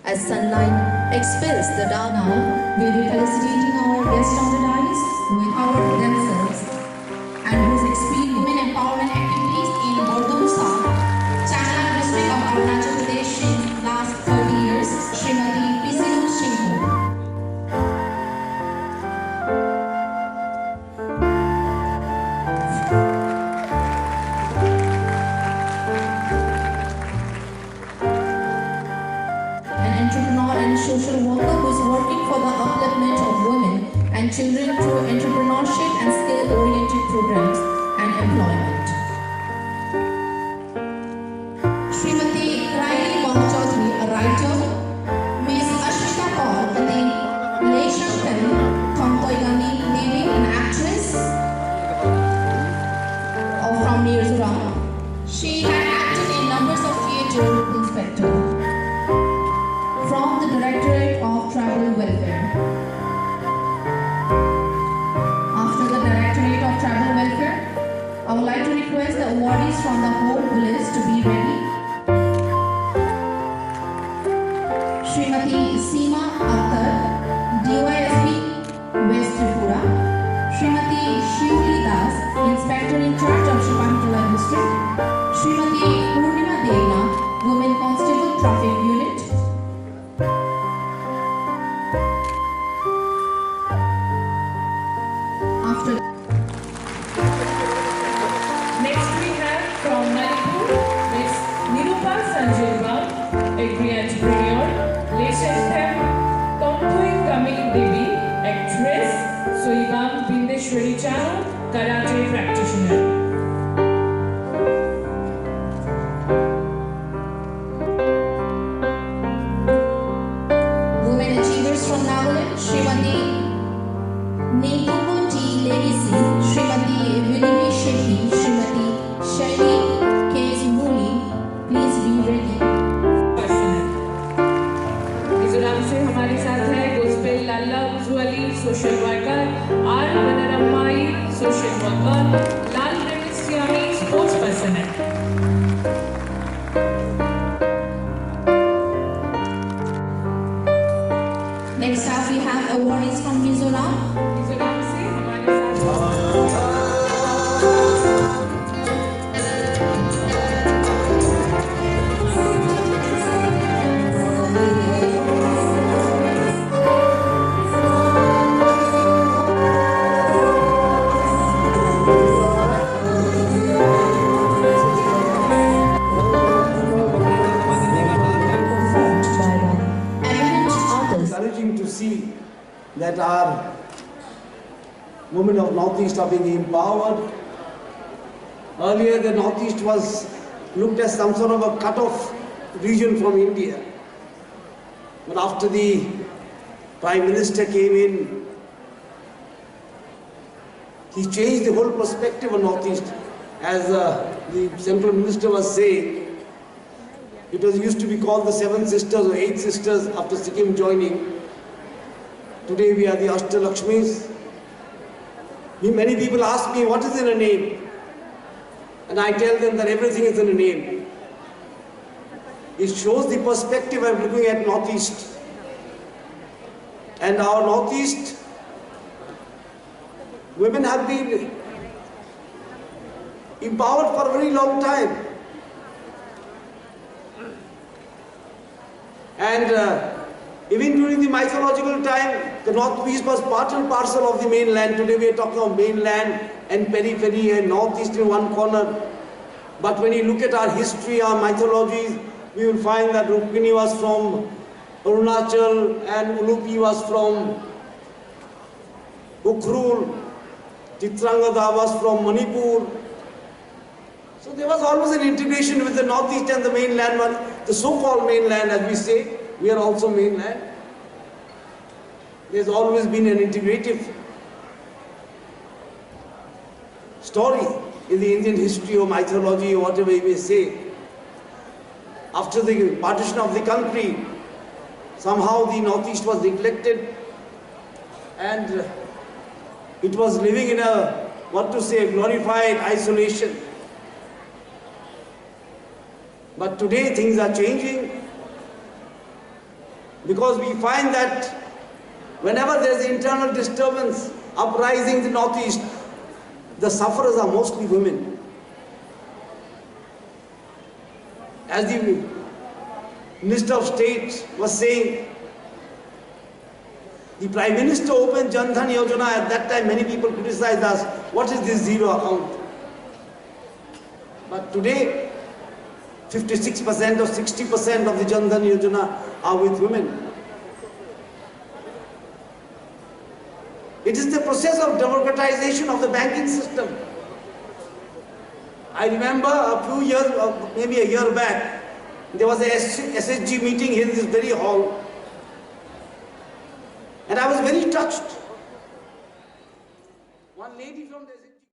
As sunlight expels the dark. Now, we'll be felicitating our guest honorees who empowered themselves and whose experience women empowerment activities in Bordonsa, Changla district of Arunachal Pradesh in last 30 years, Srimati Pisinu Shingho. Entrepreneur and social worker who is working for the upliftment of women and children through entrepreneurship and skill-oriented programs and employment. Srimati Raili Chaudhary, a writer. Ms. Ashmita Kaur, the Malaysian film Thongtoigani Devi, an actress from Mizoram. She had acted in numbers of theatre inspector. From the Directorate of Tribal Welfare. After the Directorate of Tribal Welfare, I would like to request the awardees from the whole village to be ready. Srimati Seema Akhtar, DYSP West Tripura. Srimati Shivli Das, Inspector in charge of Shivantula District. Srimati Purnima Devna, Women Constable Traffic Unit. Next we have from Manipur, Ms. Nirupa Sanjay, agri-entrepreneur, Leshantem Thongtoigani Devi, actress, Soibam Bindeshwari Chanu, karate practitioner. Women achievers from Nagaland, Srimati Neetuko T. Legacy, Srimati Vinimi Shetty, Srimati Shaili K. Muli, please be ready. Mizoram से हमारे साथ है गोस्पेल लाला उज्ज्वली social worker, आर बनरम्माई social worker, Lalremsiami sports person है. Next up, we have awardees from Mizoram. Mizoram से हमारे साथ encouraging to see that our women of Northeast are being empowered. Earlier, the Northeast was looked as some sort of a cut-off region from India. But after the Prime Minister came in, he changed the whole perspective of Northeast. As the Central Minister was saying, it was used to be called the Seven Sisters or Eight Sisters after Sikkim joining. Today we are the Ashtalakshmis. Many people ask me, what is in a name? And I tell them that everything is in a name. It shows the perspective I'm looking at Northeast. And our Northeast women have been empowered for a very long time. And even during the mythological time, the Northeast was part and parcel of the mainland. Today we are talking of mainland and periphery and Northeast in one corner. But when you look at our history, our mythologies, we will find that Rukmini was from Arunachal and Ulupi was from Ukhrul, Chitrangada was from Manipur. So there was always an integration with the Northeast and the mainland, the so-called mainland as we say. We are also mainland. There's always been an integrative story in the Indian history or mythology or whatever you may say. After the partition of the country, somehow the Northeast was neglected and it was living in a, glorified isolation. But today things are changing. because we find that whenever there is internal disturbance, uprising in the Northeast, the sufferers are mostly women. As the Minister of State was saying, the Prime Minister opened Jan Dhan Yojana. At that time, many people criticized us, what is this zero account? But today, 56% or 60% of the Jan Dhan Yojana are with women. It is the process of democratization of the banking system. I remember a few years, maybe a year back, there was a SHG meeting here in this very hall, and I was very touched. One lady from the